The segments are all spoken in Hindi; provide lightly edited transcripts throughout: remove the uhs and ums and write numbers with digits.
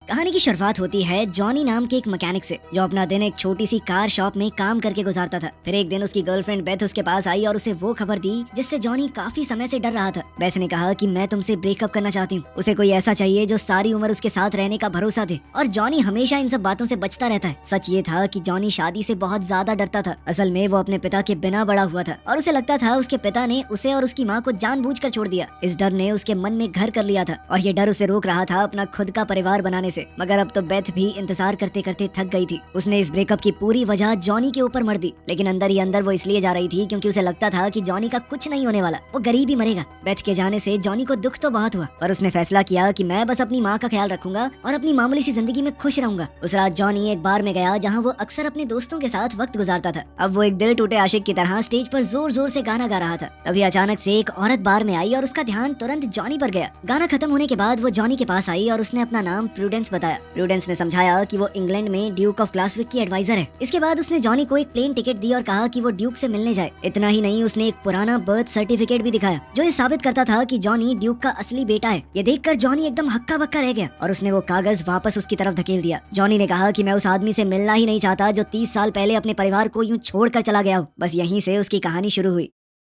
कहानी की शुरुआत होती है जॉनी नाम के एक मैकेनिक से, जो अपना दिन एक छोटी सी कार शॉप में काम करके गुजारता था। फिर एक दिन उसकी गर्लफ्रेंड बेथ उसके पास आई और उसे वो खबर दी जिससे जॉनी काफी समय से डर रहा था। बेथ ने कहा कि मैं तुमसे ब्रेकअप करना चाहती हूँ। उसे कोई ऐसा चाहिए जो सारी उम्र उसके साथ रहने का भरोसा दे। और जॉनी हमेशा इन सब बातों से बचता रहता है। सच ये था कि जॉनी शादी से बहुत ज्यादा डरता था। असल में वो अपने पिता के बिना बड़ा हुआ था और उसे लगता था उसके पिता ने उसे और उसकी माँ को जानबूझकर छोड़ दिया। इस डर ने उसके मन में घर कर लिया था और ये डर उसे रोक रहा था अपना खुद का परिवार बनाने से। मगर अब तो बेथ भी इंतजार करते करते थक गई थी। उसने इस ब्रेकअप की पूरी वजह जॉनी के ऊपर मर दी, लेकिन अंदर ही अंदर वो इसलिए जा रही थी क्योंकि उसे लगता था कि जॉनी का कुछ नहीं होने वाला, वो गरीब ही मरेगा। बेथ के जाने से जॉनी को दुख तो बहुत हुआ, पर उसने फैसला किया कि मैं बस अपनी माँ का ख्याल रखूंगा और अपनी मामूली सी जिंदगी में खुश रहूंगा। उस रात जॉनी एक बार में गया जहाँ वो अक्सर अपने दोस्तों के साथ वक्त गुजारता था। अब वो एक दिल टूटे आशिक की तरह स्टेज पर जोर जोर से गाना गा रहा था। तभी अचानक से एक औरत बार में आई और उसका ध्यान तुरंत जॉनी पर गया। गाना खत्म होने के बाद वो जॉनी के पास आई और उसने अपना नाम प्रूडेंस बताया। प्रूडेंस ने समझाया कि वो इंग्लैंड में ड्यूक ऑफ ग्लासविक की एडवाइजर है। इसके बाद उसने जॉनी को एक प्लेन टिकट दी और कहा कि वो ड्यूक से मिलने जाए। इतना ही नहीं, उसने एक पुराना बर्थ सर्टिफिकेट भी दिखाया जो ये साबित करता था कि जॉनी ड्यूक का असली बेटा है। ये देखकर जॉनी एकदम हक्का बक्का रह गया और उसने वो कागज वापस उसकी तरफ धकेल दिया। जॉनी ने कहा कि मैं उस आदमी से मिलना ही नहीं चाहता जो 30 साल पहले अपने परिवार को यूं छोड़कर चला गया हो। बस यहीं से उसकी कहानी शुरू हुई।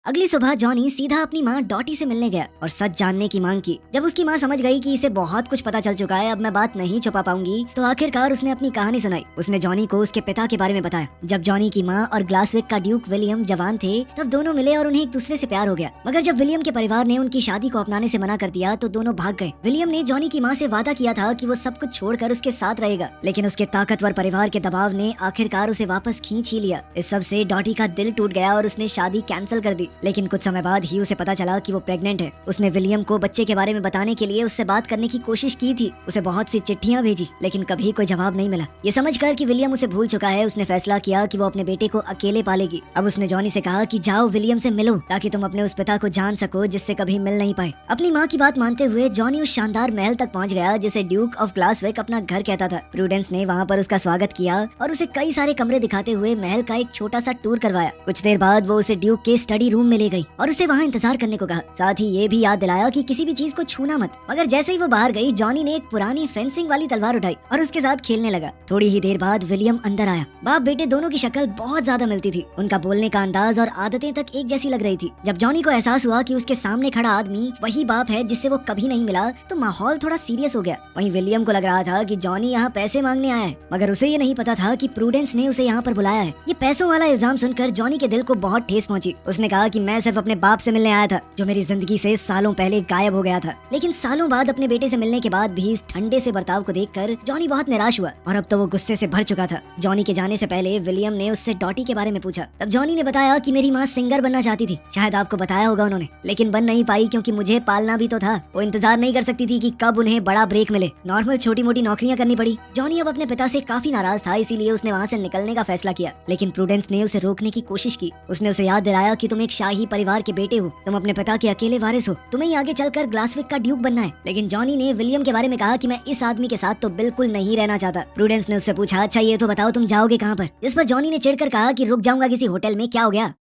अगली सुबह जॉनी सीधा अपनी माँ डॉटी से मिलने गया और सच जानने की मांग की। जब उसकी माँ समझ गई कि इसे बहुत कुछ पता चल चुका है, अब मैं बात नहीं छुपा पाऊंगी, तो आखिरकार उसने अपनी कहानी सुनाई। उसने जॉनी को उसके पिता के बारे में बताया। जब जॉनी की माँ और ग्लासविक का ड्यूक विलियम जवान थे, तब दोनों मिले और उन्हें एक दूसरे से प्यार हो गया। मगर जब विलियम के परिवार ने उनकी शादी को अपनाने से मना कर दिया तो दोनों भाग गए। विलियम ने जॉनी की माँ से वादा किया था कि वो सब कुछ छोड़कर उसके साथ रहेगा, लेकिन उसके ताकतवर परिवार के दबाव ने आखिरकार उसे वापस खींच ही लिया। इस सब से डॉटी का दिल टूट गया और उसने शादी कैंसिल कर दी। लेकिन कुछ समय बाद ही उसे पता चला कि वो प्रेग्नेंट है। उसने विलियम को बच्चे के बारे में बताने के लिए उससे बात करने की कोशिश की थी। उसे बहुत सी चिट्ठियां भेजी, लेकिन कभी कोई जवाब नहीं मिला। ये समझकर कि विलियम उसे भूल चुका है, उसने फैसला किया कि वो अपने बेटे को अकेले पालेगी। अब उसने जॉनी से कहा कि जाओ विलियम से मिलो, ताकि तुम अपने उस पिता को जान सको जिससे कभी मिल नहीं पाए। अपनी माँ की बात मानते हुए जॉनी उस शानदार महल तक पहुँच गया जिसे ड्यूक ऑफ ग्लासविक अपना घर कहता था। प्रूडेंस ने वहाँ पर उसका स्वागत किया और उसे कई सारे कमरे दिखाते हुए महल का एक छोटा सा टूर करवाया। कुछ देर बाद वो उसे ड्यूक के स्टडी रूम में ले गई और उसे वहाँ इंतजार करने को कहा। साथ ही ये भी याद दिलाया कि किसी भी चीज को छूना मत। मगर जैसे ही वो बाहर गई, जॉनी ने एक पुरानी फेंसिंग वाली तलवार उठाई और उसके साथ खेलने लगा। थोड़ी ही देर बाद विलियम अंदर आया। बाप बेटे दोनों की शक्ल बहुत ज्यादा मिलती थी। उनका बोलने का अंदाज और आदतें तक एक जैसी लग रही थी। जब जॉनी को एहसास हुआ कि उसके सामने खड़ा आदमी वही बाप है जिससे वो कभी नहीं मिला, तो माहौल थोड़ा सीरियस हो गया। वहीं विलियम को लग रहा था कि जॉनी यहाँ पैसे मांगने आया है, मगर उसे ये नहीं पता था कि प्रूडेंस ने उसे यहाँ पर बुलाया है। ये पैसों वाला इल्जाम सुनकर जॉनी के दिल को बहुत ठेस पहुंची। उसने कहा कि मैं सिर्फ अपने बाप से मिलने आया था, जो मेरी जिंदगी से सालों पहले गायब हो गया था। लेकिन सालों बाद अपने बेटे से मिलने के बाद भी इस ठंडे से बर्ताव को देखकर जॉनी बहुत निराश हुआ और अब तो वो गुस्से से भर चुका था। जॉनी के जाने से पहले विलियम ने उससे डॉटी के बारे में पूछा। तब जॉनी ने बताया कि मेरी माँ सिंगर बनना चाहती थी, शायद आपको बताया होगा उन्होंने, लेकिन बन नहीं पाई क्योंकि मुझे पालना भी तो था। वो इंतजार नहीं कर सकती थी कि कब उन्हें बड़ा ब्रेक मिले। नॉर्मल छोटी मोटी नौकरियां करनी पड़ी। जॉनी अब अपने पिता से काफी नाराज था, इसीलिए उसने वहाँ से निकलने का फैसला किया। लेकिन प्रूडेंस ने उसे रोकने की कोशिश की। उसने उसे याद दिलाया कि तुम एक शाही परिवार के बेटे हो, तुम अपने पिता के अकेले वारिस हो, तुम्हें ही आगे चलकर ग्लासविक का ड्यूक बनना है। लेकिन जॉनी ने विलियम के बारे में कहा कि मैं इस आदमी के साथ तो बिल्कुल नहीं रहना चाहता। प्रूडेंस ने उससे पूछा, अच्छा ये तो बताओ तुम जाओगे कहाँ पर? इस पर जॉनी ने चिढ़कर कहा कि रुक जाऊंगा किसी होटल में, क्या हो गया?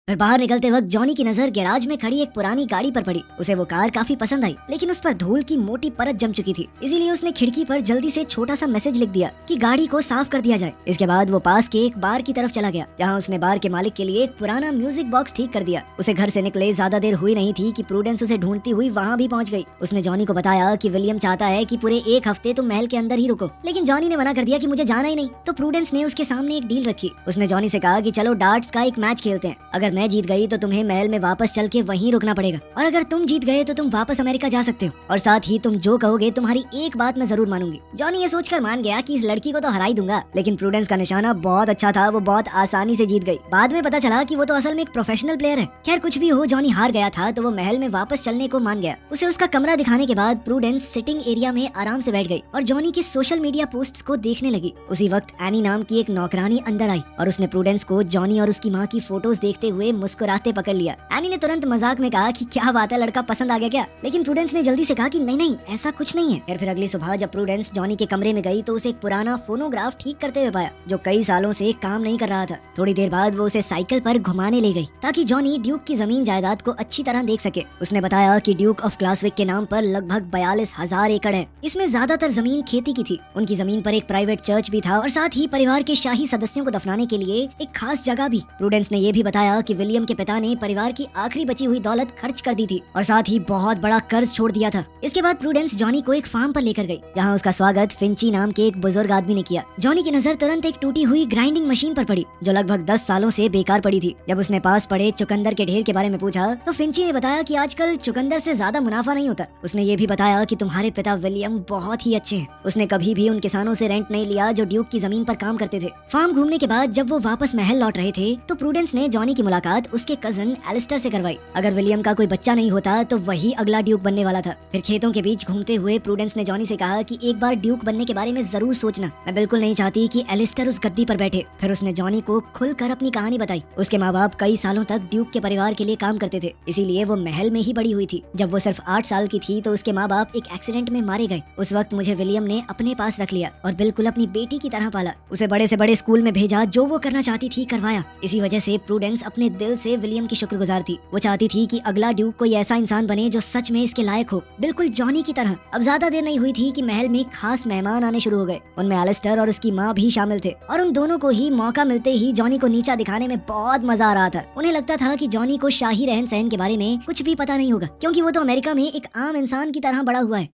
फिर बाहर निकलते वक्त जॉनी की नजर गैराज में खड़ी एक पुरानी गाड़ी पर पड़ी। उसे वो कार काफी पसंद आई, लेकिन उस पर धूल की मोटी परत जम चुकी थी। इसीलिए उसने खिड़की पर जल्दी से छोटा सा मैसेज लिख दिया कि गाड़ी को साफ कर दिया जाए। इसके बाद वो पास के एक बार की तरफ चला गया, जहाँ उसने बार के मालिक के लिए एक पुराना म्यूजिक बॉक्स ठीक कर दिया। उसे घर से निकले ज्यादा देर हुई नहीं थी कि प्रूडेंस उसे ढूंढती हुई वहाँ भी पहुँच गई। उसने जॉनी को बताया कि विलियम चाहता है कि पूरे एक हफ्ते तुम महल के अंदर ही रुको, लेकिन जॉनी ने मना कर दिया कि मुझे जाना ही नहीं। तो प्रूडेंस ने उसके सामने एक डील रखी। उसने जॉनी से कहा कि चलो डार्ट्स का एक मैच खेलते हैं, अगर मैं जीत गई तो महल में वापस चल के वहीं रुकना पड़ेगा, और अगर तुम जीत गए तो तुम वापस अमेरिका जा सकते हो, और साथ ही तुम जो कहोगे तुम्हारी एक बात मैं जरूर मानूंगी। जॉनी ये सोचकर मान गया कि इस लड़की को तो हरा ही दूंगा, लेकिन प्रूडेंस का निशाना बहुत अच्छा था, वो बहुत आसानी से जीत गई। बाद में पता चला कि वो तो असल में एक प्रोफेशनल प्लेयर है। खैर कुछ भी हो, जॉनी हार गया था तो वो महल में वापस चलने को मान गया। उसे उसका कमरा दिखाने के बाद प्रूडेंस सिटिंग एरिया में आराम से बैठ गई और जॉनी की सोशल मीडिया पोस्ट्स को देखने लगी। उसी वक्त एनी नाम की एक नौकरानी अंदर आई और उसने प्रूडेंस को जॉनी और उसकी माँ की फोटोज देखते हुए हुए मुस्कुराते पकड़ लिया। एनी ने तुरंत मजाक में कहा कि क्या बात है, लड़का पसंद आ गया क्या? लेकिन प्रूडेंस ने जल्दी से कहा कि नहीं नहीं, ऐसा कुछ नहीं है। फिर अगली सुबह जब प्रूडेंस जॉनी के कमरे में गई तो उसे एक पुराना फोनोग्राफ ठीक करते हुए पाया जो कई सालों से काम नहीं कर रहा था। थोड़ी देर बाद वो उसे साइकिल पर घुमाने ले गई ताकि जॉनी ड्यूक की जमीन जायदाद को अच्छी तरह देख सके। उसने बताया कि ड्यूक ऑफ ग्लासविक के नाम पर लगभग 42,000 एकड़ है। इसमें ज्यादातर जमीन खेती की थी। उनकी जमीन पर एक प्राइवेट चर्च भी था और साथ ही परिवार के शाही सदस्यों को दफनाने के लिए एक खास जगह भी। प्रूडेंस ने यह भी बताया कि विलियम के पिता ने परिवार की आखिरी बची हुई दौलत खर्च कर दी थी और साथ ही बहुत बड़ा कर्ज छोड़ दिया था। इसके बाद प्रूडेंस जॉनी को एक फार्म पर लेकर गई जहाँ उसका स्वागत फिंची नाम के एक बुजुर्ग आदमी ने किया। जॉनी की नजर तुरंत एक टूटी हुई ग्राइंडिंग मशीन पर पड़ी जो लगभग 10 सालों से बेकार पड़ी थी। जब उसने पास पड़े चुकंदर के ढेर के बारे में पूछा तो फिंची ने बताया कि आजकल चुकंदर से ज्यादा मुनाफा नहीं होता। उसने ये भी बताया कि तुम्हारे पिता विलियम बहुत ही अच्छे हैं। उसने कभी भी उन किसानों से रेंट नहीं लिया जो ड्यूक की जमीन पर काम करते थे। फार्म घूमने के बाद जब वो वापस महल लौट रहे थे तो प्रूडेंस ने जॉनी की मुलाकात उसके कजन एलिस्टर से करवाई। अगर विलियम का कोई बच्चा नहीं होता तो वही अगला ड्यूक बनने वाला था। फिर खेतों के बीच घूमते हुए प्रूडेंस ने जॉनी से कहा कि एक बार ड्यूक बनने के बारे में जरूर सोचना। मैं बिल्कुल नहीं चाहती कि एलिस्टर उस गद्दी पर बैठे। फिर उसने जॉनी को खुलकर अपनी कहानी बताई। उसके माँ बाप कई सालों तक ड्यूक के परिवार के लिए काम करते थे, इसीलिए वो महल में ही बड़ी हुई थी। जब वो सिर्फ 8 साल की थी तो उसके माँ बाप एक एक्सीडेंट में मारे गए। उस वक्त मुझे विलियम ने अपने पास रख लिया और बिल्कुल अपनी बेटी की तरह पाला। उसे बड़े से बड़े स्कूल में भेजा, जो वो करना चाहती थी करवाया। इसी वजह से प्रूडेंस अपने दिल से विलियम की शुक्रगुजार थी। वो चाहती थी कि अगला ड्यूक कोई ऐसा इंसान बने जो सच में इसके लायक हो, बिल्कुल जॉनी की तरह। अब ज्यादा देर नहीं हुई थी कि महल में खास मेहमान आने शुरू हो गए। उनमें एलिस्टर और उसकी माँ भी शामिल थे और उन दोनों को ही मौका मिलते ही जॉनी को नीचा दिखाने में बहुत मजा आ रहा था। उन्हें लगता था कि जॉनी को शाही रहन सहन के बारे में कुछ भी पता नहीं होगा क्योंकि वो तो अमेरिका में एक आम इंसान की तरह बड़ा हुआ है।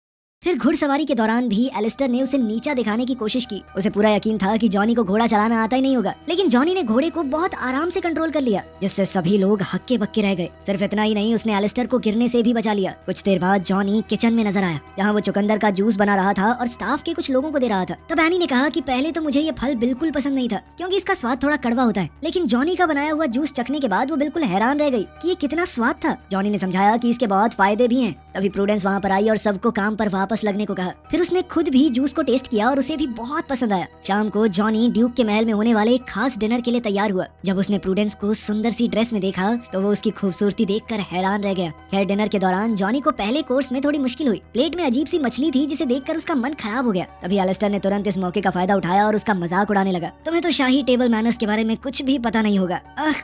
फिर घुड़सवारी के दौरान भी एलिस्टर ने उसे नीचा दिखाने की कोशिश की। उसे पूरा यकीन था कि जॉनी को घोड़ा चलाना आता ही नहीं होगा, लेकिन जॉनी ने घोड़े को बहुत आराम से कंट्रोल कर लिया जिससे सभी लोग हक्के बक्के रह गए। सिर्फ इतना ही नहीं, उसने एलिस्टर को गिरने से भी बचा लिया। कुछ देर बाद जॉनी किचन में नजर आया जहाँ वो चुकंदर का जूस बना रहा था और स्टाफ के कुछ लोगों को दे रहा था। तब एनी ने कहा कि पहले तो मुझे ये फल बिल्कुल पसंद नहीं था क्योंकि इसका स्वाद थोड़ा कड़वा होता है, लेकिन जॉनी का बनाया हुआ जूस चखने के बाद वो बिल्कुल हैरान रह गई कि ये कितना स्वाद था। जॉनी ने समझाया कि इसके बहुत फायदे भी हैं। तभी प्रूडेंस वहाँ पर आई और सबको काम पर वापस लगने को कहा। फिर उसने खुद भी जूस को टेस्ट किया और उसे भी बहुत पसंद आया। शाम को जॉनी ड्यूक के महल में होने वाले एक खास डिनर के लिए तैयार हुआ। जब उसने प्रूडेंस को सुंदर सी ड्रेस में देखा तो वो उसकी खूबसूरती देखकर हैरान रह गया। खैर, डिनर के दौरान जॉनी को पहले कोर्स में थोड़ी मुश्किल हुई। प्लेट में अजीब सी मछली थी जिसे देखकर उसका मन खराब हो गया। तभी एलिस्टर ने तुरंत इस मौके का फायदा उठाया और उसका मजाक उड़ाने लगा। तुम्हें तो शाही टेबल मैनर्स के बारे में कुछ भी पता नहीं होगा।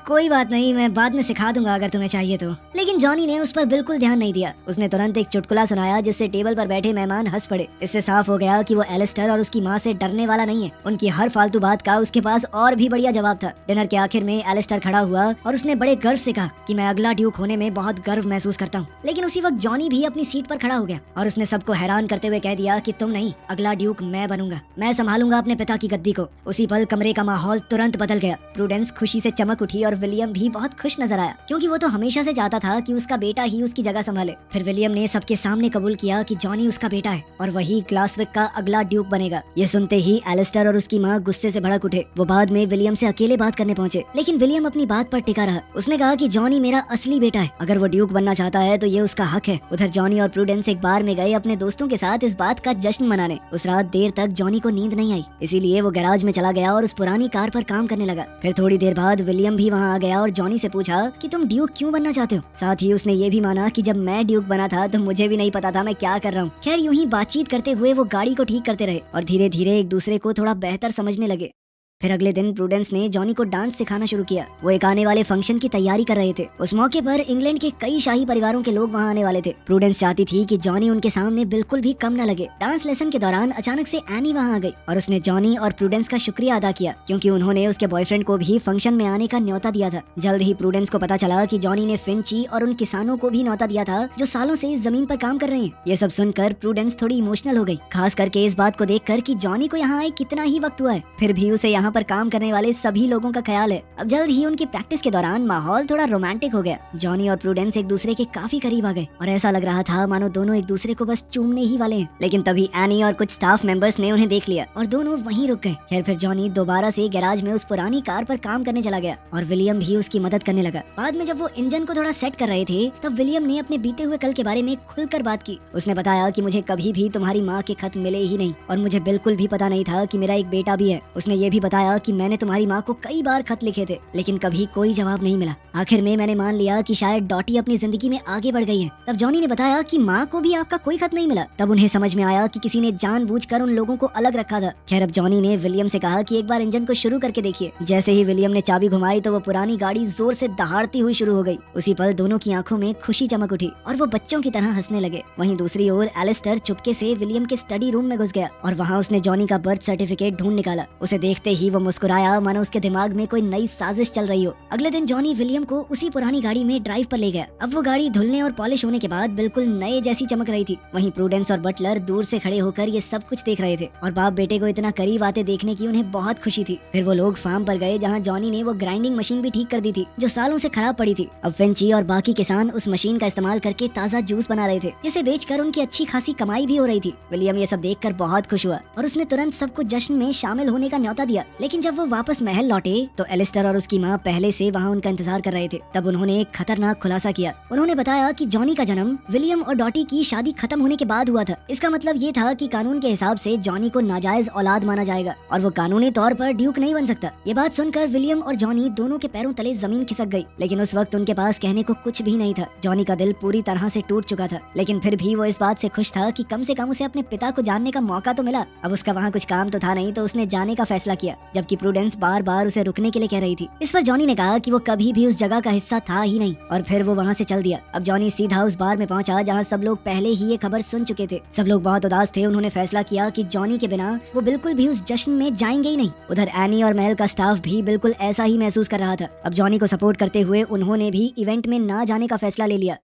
कोई बात नहीं, मैं बाद में सिखा दूंगा अगर तुम्हें चाहिए तो। लेकिन जॉनी ने उस पर बिल्कुल ध्यान नहीं दिया। उसने तुरंत एक चुटकुला सुनाया जिससे टेबल पर बैठे मेहमान हंस पड़े। इससे साफ हो गया कि वो एलिस्टर और उसकी माँ से डरने वाला नहीं है। उनकी हर फालतू बात का उसके पास और भी बढ़िया जवाब था। डिनर के आखिर में एलिस्टर खड़ा हुआ और उसने बड़े गर्व से कहा कि मैं अगला ड्यूक होने में बहुत गर्व महसूस करता हूँ। लेकिन उसी वक्त जॉनी भी अपनी सीट पर खड़ा हो गया और उसने सबको हैरान करते हुए कह दिया कि तुम नहीं, अगला ड्यूक मैं बनूंगा। मैं संभालूंगा अपने पिता की गद्दी को। उसी पल कमरे का माहौल तुरंत बदल गया। प्रूडेंस खुशी से चमक उठी और विलियम भी बहुत खुश नजर आया क्योंकि वो तो हमेशा से चाहता था कि उसका बेटा ही उसकी जगह संभाले। फिर विलियम ने सबके सामने कबूल किया कि जॉनी उसका बेटा है और वही ग्लासविक का अगला ड्यूक बनेगा। ये सुनते ही एलिस्टर और उसकी माँ गुस्से से भड़क उठे। वो बाद में विलियम से अकेले बात करने पहुंचे, लेकिन विलियम अपनी बात पर टिका रहा। उसने कहा कि जॉनी मेरा असली बेटा है। अगर वो ड्यूक बनना चाहता है तो ये उसका हक है। उधर जॉनी और प्रूडेंस एक बार में गए अपने दोस्तों के साथ इस बात का जश्न मनाने। उस रात देर तक जॉनी को नींद नहीं आई, इसीलिए वो गैराज में चला गया और उस पुरानी कार पर काम करने लगा। फिर थोड़ी देर बाद विलियम भी वहाँ आ गया और जॉनी से पूछा कि तुम ड्यूक क्यों बनना चाहते हो। साथ ही उसने ये भी माना कि जब मैं ड्यूक बना था तो मुझे भी नहीं पता था मैं क्या कर रहा हूँ। खैर, यूं ही बातचीत करते हुए वो गाड़ी को ठीक करते रहे और धीरे धीरे एक दूसरे को थोड़ा बेहतर समझने लगे। फिर अगले दिन प्रूडेंस ने जॉनी को डांस सिखाना शुरू किया। वो एक आने वाले फंक्शन की तैयारी कर रहे थे। उस मौके पर इंग्लैंड के कई शाही परिवारों के लोग वहाँ आने वाले थे। प्रूडेंस चाहती थी कि जॉनी उनके सामने बिल्कुल भी कम न लगे। डांस लेसन के दौरान अचानक से एनी वहाँ आ गई और उसने जॉनी और प्रूडेंस का शुक्रिया अदा किया क्योंकि उन्होंने उसके बॉयफ्रेंड को भी फंक्शन में आने का न्योता दिया था। जल्द ही प्रूडेंस को पता चला कि जॉनी ने फिंची और उन किसानों को भी न्योता दिया था जो सालों से इस जमीन पर काम कर रहे हैं। ये सब सुनकर प्रूडेंस थोड़ी इमोशनल हो गई, खास करके इस बात को देखकर कि जॉनी को यहाँ आए कितना ही वक्त हुआ है, फिर भी उसे यहाँ पर काम करने वाले सभी लोगों का ख्याल है। अब जल्द ही उनकी प्रैक्टिस के दौरान माहौल थोड़ा रोमांटिक हो गया। जॉनी और प्रूडेंस एक दूसरे के काफी करीब आ गए और ऐसा लग रहा था मानो दोनों एक दूसरे को बस चूमने ही वाले हैं। लेकिन तभी एनी और कुछ स्टाफ मेंबर्स ने उन्हें देख लिया और दोनों वहीं रुक गए। खैर, फिर जॉनी दोबारा से गैराज में उस पुरानी कार पर काम करने चला गया और विलियम भी उसकी मदद करने लगा। बाद में जब वो इंजन को थोड़ा सेट कर रहे थे तब विलियम ने अपने बीते हुए कल के बारे में खुलकर बात की। उसने बताया कि मुझे कभी भी तुम्हारी माँ के खत मिले ही नहीं और मुझे बिल्कुल भी पता नहीं था कि मेरा एक बेटा भी है। उसने ये भी बताया बताया कि मैंने तुम्हारी माँ को कई बार खत लिखे थे लेकिन कभी कोई जवाब नहीं मिला। आखिर में मैंने मान लिया कि शायद डॉटी अपनी जिंदगी में आगे बढ़ गई है। तब जॉनी ने बताया कि माँ को भी आपका कोई खत नहीं मिला। तब उन्हें समझ में आया कि किसी ने जानबूझकर उन लोगों को अलग रखा था। खैर अब जॉनी ने विलियम से कहा कि एक बार इंजन को शुरू करके देखिए। जैसे ही विलियम ने चाबी घुमाई तो वो पुरानी गाड़ी जोर से दहाड़ती हुई शुरू हो गई। उसी पल दोनों की आंखों में खुशी चमक उठी और वो बच्चों की तरह हंसने लगे। वहीं दूसरी ओर एलिस्टर चुपके से विलियम के स्टडी रूम में घुस गया और वहाँ उसने जॉनी का बर्थ सर्टिफिकेट ढूंढ निकाला। उसे देखते ही वो मुस्कुराया मानो उसके दिमाग में कोई नई साजिश चल रही हो। अगले दिन जॉनी विलियम को उसी पुरानी गाड़ी में ड्राइव पर ले गया। अब वो गाड़ी धुलने और पॉलिश होने के बाद बिल्कुल नए जैसी चमक रही थी। वहीं प्रूडेंस और बटलर दूर से खड़े होकर ये सब कुछ देख रहे थे और बाप बेटे को इतना करीब आते देखने की उन्हें बहुत खुशी थी। फिर वो लोग फार्म पर गए जहाँ जॉनी ने वो ग्राइंडिंग मशीन भी ठीक कर दी थी जो सालों से खराब पड़ी थी। अब फिंची और बाकी किसान उस मशीन का इस्तेमाल करके ताज़ा जूस बना रहे थे जिसे बेचकर उनकी अच्छी खासी कमाई भी हो रही थी। विलियम ये सब देखकर बहुत खुश हुआ और उसने तुरंत सबको जश्न में शामिल होने का न्योता दिया। लेकिन जब वो वापस महल लौटे तो एलिस्टर और उसकी माँ पहले से वहाँ उनका इंतजार कर रहे थे। तब उन्होंने एक खतरनाक खुलासा किया। उन्होंने बताया कि जॉनी का जन्म विलियम और डॉटी की शादी खत्म होने के बाद हुआ था। इसका मतलब ये था कि कानून के हिसाब से जॉनी को नाजायज औलाद माना जाएगा और वो कानूनी तौर पर ड्यूक नहीं बन सकता। ये बात सुनकर विलियम और जॉनी दोनों के पैरों तले जमीन खिसक गई। लेकिन उस वक्त उनके पास कहने को कुछ भी नहीं था। जॉनी का दिल पूरी तरह से टूट चुका था लेकिन फिर भी वो इस बात से खुश था कि कम से कम उसे अपने पिता को जानने का मौका तो मिला। अब उसका वहाँ कुछ काम तो था नहीं तो उसने जाने का फैसला किया जबकि प्रूडेंस बार बार उसे रुकने के लिए कह रही थी। इस पर जॉनी ने कहा कि वो कभी भी उस जगह का हिस्सा था ही नहीं और फिर वो वहाँ से चल दिया। अब जॉनी सीधा उस बार में पहुंचा जहाँ सब लोग पहले ही ये खबर सुन चुके थे। सब लोग बहुत उदास थे। उन्होंने फैसला किया कि जॉनी के बिना वो बिल्कुल भी उस जश्न में जाएंगे ही नहीं। उधर एनी और महल का स्टाफ भी बिल्कुल ऐसा ही महसूस कर रहा था। अब जॉनी को सपोर्ट करते हुए उन्होंने भी इवेंट में ना जाने का फैसला ले लिया।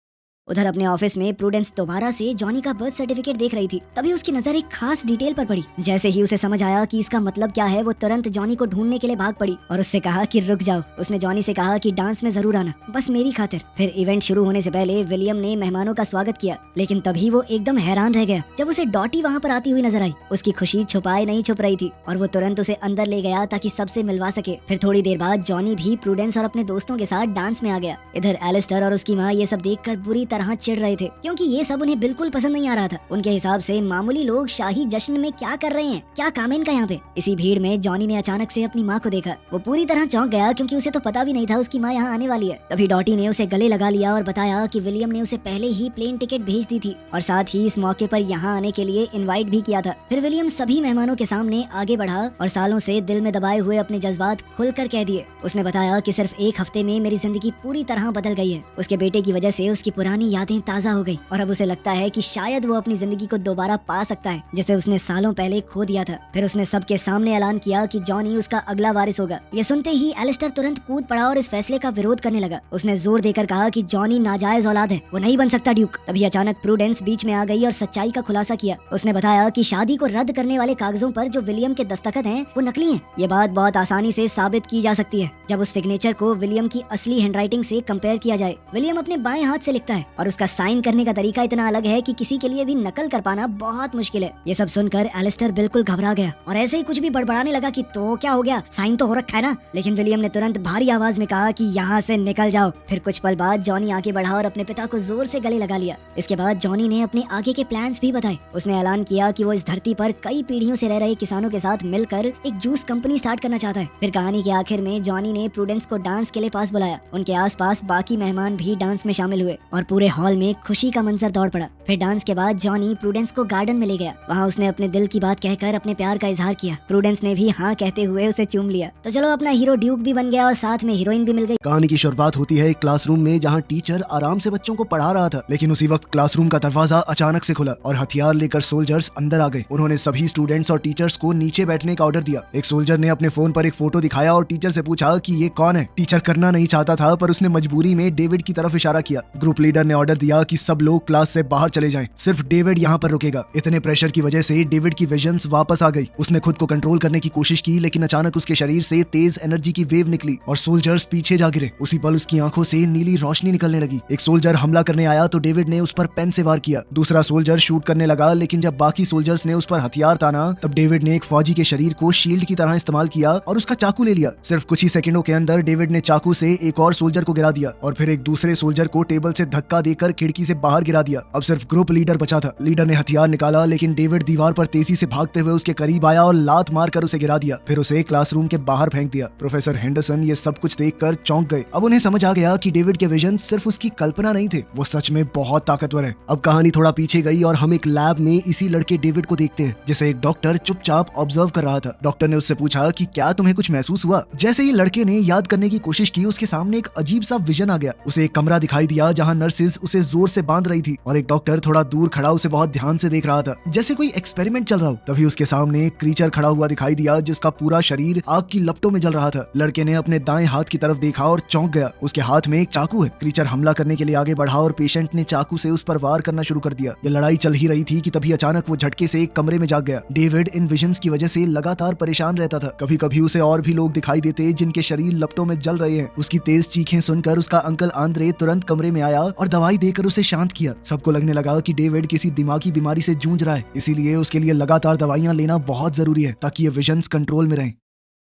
उधर अपने ऑफिस में प्रूडेंस दोबारा से जॉनी का बर्थ सर्टिफिकेट देख रही थी। तभी उसकी नजर एक खास डिटेल पर पड़ी। जैसे ही उसे समझ आया कि इसका मतलब क्या है वो तुरंत जॉनी को ढूंढने के लिए भाग पड़ी और उससे कहा कि रुक जाओ। उसने जॉनी से कहा कि डांस में जरूर आना, बस मेरी खातिर। फिर इवेंट शुरू होने से पहले विलियम ने मेहमानों का स्वागत किया लेकिन तभी वो एकदम हैरान रह गया जब उसे डॉटी वहाँ पर आती हुई नजर आई। उसकी खुशी छुपाए नहीं छुप रही थी और वो तुरंत उसे अंदर ले गया ताकि सबसे मिलवा सके। फिर थोड़ी देर बाद जॉनी भी प्रूडेंस और अपने दोस्तों के साथ डांस में आ गया। इधर एलिस्टर और उसकी माँ ये सब देखकर बुरी तरह चिढ़ रहे थे क्योंकि ये सब उन्हें बिल्कुल पसंद नहीं आ रहा था। उनके हिसाब से मामूली लोग शाही जश्न में क्या कर रहे हैं, क्या काम है इनका यहाँ पे। इसी भीड़ में जॉनी ने अचानक से अपनी माँ को देखा। वो पूरी तरह चौंक गया क्योंकि उसे तो पता भी नहीं था उसकी माँ यहाँ आने वाली है। तभी डॉटी ने उसे गले लगा लिया और बताया कि विलियम ने उसे पहले ही प्लेन टिकट भेज दी थी और साथ ही इस मौके पर यहाँ आने के लिए इन्वाइट भी किया था। फिर विलियम सभी मेहमानों के सामने आगे बढ़ा और सालों से दिल में दबाए हुए अपने जज्बात खुलकर कह दिए। उसने बताया कि सिर्फ एक हफ्ते में मेरी जिंदगी पूरी तरह बदल गई है। उसके बेटे की वजह से उसकी पुरानी यादें ताजा हो गई और अब उसे लगता है कि शायद वो अपनी जिंदगी को दोबारा पा सकता है जिसे उसने सालों पहले खो दिया था। फिर उसने सबके सामने ऐलान किया कि जॉनी उसका अगला वारिस होगा। ये सुनते ही एलिस्टर तुरंत कूद पड़ा और इस फैसले का विरोध करने लगा। उसने जोर देकर कहा कि जॉनी नाजायज औलाद है, वो नहीं बन सकता ड्यूक। तभी अचानक प्रूडेंस बीच में आ गई और सच्चाई का खुलासा किया। उसने बताया कि शादी को रद्द करने वाले कागजों पर जो विलियम के दस्तखत हैं वो नकली हैं। ये बात बहुत आसानी से साबित की जा सकती है जब उस सिग्नेचर को विलियम की असली हैंडराइटिंग से कंपेयर किया जाए। विलियम अपने बाएं हाथ से लिखता है और उसका साइन करने का तरीका इतना अलग है कि किसी के लिए भी नकल कर पाना बहुत मुश्किल है। ये सब सुनकर एलिस्टर बिल्कुल घबरा गया और ऐसे ही कुछ भी बड़बड़ाने लगा कि तो क्या हो गया, साइन तो हो रखा है ना। लेकिन विलियम ने तुरंत भारी आवाज में कहा कि यहाँ से निकल जाओ। फिर कुछ पल बाद जॉनी आगे बढ़ा और अपने पिता को जोर से गले लगा लिया। इसके बाद जॉनी ने अपने आगे के प्लान्स भी बताए। उसने ऐलान किया कि वो इस धरती पर कई पीढ़ियों से रह रहे किसानों के साथ मिलकर एक जूस कंपनी स्टार्ट करना चाहता है। फिर कहानी के आखिर में जॉनी ने प्रूडेंस को डांस के लिए पास बुलाया। उनके आसपास बाकी मेहमान भी डांस में शामिल हुए और पूरे हॉल में खुशी का मंजर दौड़ पड़ा। फिर डांस के बाद जॉनी प्रूडेंस को गार्डन में ले गया। वहाँ उसने अपने दिल की बात कहकर अपने प्यार का इजहार किया। प्रूडेंस ने भी हाँ कहते हुए उसे चूम लिया। तो चलो अपना हीरो ड्यूक भी बन गया और साथ में हीरोइन भी मिल गई। कहानी की शुरुआत होती है एक क्लासरूम में जहाँ टीचर आराम से बच्चों को पढ़ा रहा था। लेकिन उसी वक्त क्लासरूम का दरवाजा अचानक से खुला और हथियार लेकर सोल्जर्स अंदर आ गए। उन्होंने सभी स्टूडेंट्स और टीचर्स को नीचे बैठने का ऑर्डर दिया। एक सोल्जर ने अपने फोन पर एक फोटो दिखाया और टीचर से पूछा कि ये कौन है। टीचर करना नहीं चाहता था पर उसने मजबूरी में डेविड की तरफ इशारा किया। ग्रुप लीडर ने ऑर्डर दिया कि सब लोग क्लास से बाहर चले जाएं, सिर्फ डेविड यहाँ पर रुकेगा। इतने प्रेशर की वजह से डेविड की विजन्स वापस आ गई। उसने खुद को कंट्रोल करने की कोशिश की लेकिन अचानक उसके शरीर से तेज एनर्जी की वेव निकली और सोल्जर्स पीछे जा गिरे। उसी पल उसकी आंखों से नीली रोशनी निकलने लगी। एक सोल्जर हमला करने आया तो डेविड ने उस पर पेन से वार किया। दूसरा सोल्जर शूट करने लगा लेकिन जब बाकी सोल्जर्स ने उस पर हथियार ताना तब डेविड ने एक फौजी के शरीर को शील्ड की तरह इस्तेमाल किया और उसका चाकू ले लिया। सिर्फ कुछ ही सेकंडों के अंदर डेविड ने चाकू से एक और सोल्जर को गिरा दिया और फिर एक दूसरे सोल्जर को टेबल से धक्का देकर खिड़की से बाहर गिरा दिया। अब सिर्फ ग्रुप लीडर बचा था। लीडर ने हथियार निकाला, लेकिन डेविड दीवार पर तेजी से भागते हुए उसके करीब आया और लात मारकर उसे गिरा दिया, फिर उसे क्लासरूम के बाहर फेंक दिया। प्रोफेसर हेंडरसन ये सब कुछ देखकर चौंक गए। अब उन्हें समझ आ गया कि डेविड के विजन सिर्फ उसकी कल्पना नहीं थे, वो सच में बहुत ताकतवर है। अब कहानी थोड़ा पीछे गई और हम एक लैब में इसी लड़के डेविड को देखते हैं, जिसे एक डॉक्टर चुपचाप ऑब्जर्व कर रहा था। डॉक्टर ने उससे पूछा कि क्या तुम्हें कुछ महसूस हुआ? जैसे ही लड़के ने याद करने की कोशिश की, उसके सामने एक अजीब सा विजन आ गया। उसे एक कमरा दिखाई दिया जहाँ नर्सेज उसे जोर से बांध रही थी और एक डॉक्टर थोड़ा दूर खड़ा उसे बहुत ध्यान से देख रहा था, जैसे कोई एक्सपेरिमेंट चल रहा हो। तभी उसके सामने एक क्रीचर खड़ा हुआ दिखाई दिया, जिसका पूरा शरीर आग की लपटों में जल रहा था। लड़के ने अपने दाएं हाथ की तरफ देखा और चौंक गया। उसके हाथ में एक चाकू है। क्रीचर हमला करने के लिए आगे बढ़ा और पेशेंट ने चाकू से उस पर वार करना शुरू कर दिया। ये लड़ाई चल ही रही थी कि तभी अचानक वो झटके से एक कमरे में जाग गया। डेविड इन विजन्स की वजह से लगातार परेशान रहता था। कभी कभी उसे और भी लोग दिखाई देते जिनके शरीर लपटों में जल रहे हैं। उसकी तेज चीखें सुनकर उसका अंकल आंद्रे तुरंत कमरे में आया और दवाई देकर उसे शांत किया। सबको लगने लगा कि डेविड किसी दिमागी बीमारी से जूझ रहा है, इसीलिए उसके लिए लगातार दवाइयां लेना बहुत जरूरी है ताकि ये विजन्स कंट्रोल में रहें।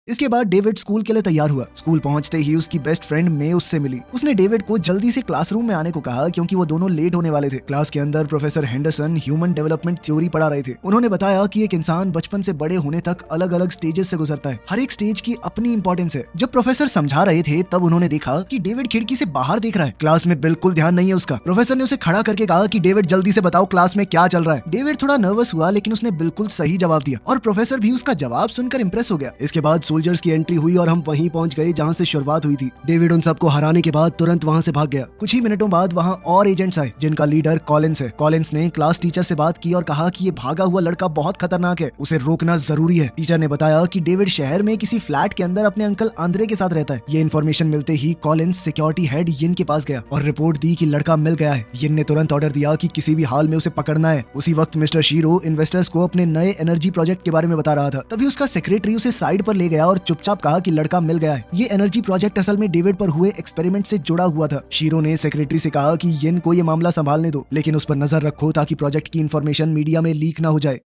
इसके बाद डेविड स्कूल के लिए तैयार हुआ। स्कूल पहुंचते ही उसकी बेस्ट फ्रेंड मे उससे मिली। उसने डेविड को जल्दी से क्लासरूम में आने को कहा क्योंकि वो दोनों लेट होने वाले थे। क्लास के अंदर professor Henderson human development theory पढ़ा रहे थे। उन्होंने बताया कि एक इंसान बचपन से बड़े होने तक अलग अलग स्टेजेस से गुजरता है। हर एक स्टेज की अपनी इंपॉर्टेंस है। जब प्रोफेसर समझा रहे थे तब उन्होंने देखा कि डेविड खिड़की से बाहर देख रहा है। क्लास में बिल्कुल ध्यान नहीं है उसका। प्रोफेसर ने उसे खड़ा करके कहा कि डेविड जल्दी से बताओ क्लास में क्या चल रहा है। डेविड थोड़ा नर्वस हुआ, लेकिन उसने बिल्कुल सही जवाब दिया और प्रोफेसर भी उसका जवाब सुनकर इंप्रेस हो गया। इसके बाद सोल्जर्स की एंट्री हुई और हम वहीं पहुंच गए जहां से शुरुआत हुई थी। डेविड उन सबको हराने के बाद तुरंत वहां से भाग गया। कुछ ही मिनटों बाद वहां और एजेंट्स आए, जिनका लीडर कॉलिंस है। कॉलिंस ने क्लास टीचर से बात की और कहा कि ये भागा हुआ लड़का बहुत खतरनाक है, उसे रोकना जरूरी है। टीचर ने बताया कि डेविड शहर में किसी फ्लैट के अंदर अपने अंकल आंद्रे के साथ रहता है। ये इन्फॉर्मेशन मिलते ही कॉलिंस सिक्योरिटी हेड यिन के पास गया और रिपोर्ट दी कि लड़का मिल गया है। यिन ने तुरंत ऑर्डर दिया कि किसी भी हाल में उसे पकड़ना है। उसी वक्त मिस्टर शीरो इन्वेस्टर्स को अपने नए एनर्जी प्रोजेक्ट के बारे में बता रहा था। तभी उसका सेक्रेटरी उसे साइड पर ले गया और चुपचाप कहा कि लड़का मिल गया है। ये एनर्जी प्रोजेक्ट असल में डेविड पर हुए एक्सपेरिमेंट से जुड़ा हुआ था। शीरो ने सेक्रेटरी से कहा कि यिन को ये मामला संभालने दो, लेकिन उस पर नजर रखो ताकि प्रोजेक्ट की इंफॉर्मेशन मीडिया में लीक ना हो जाए।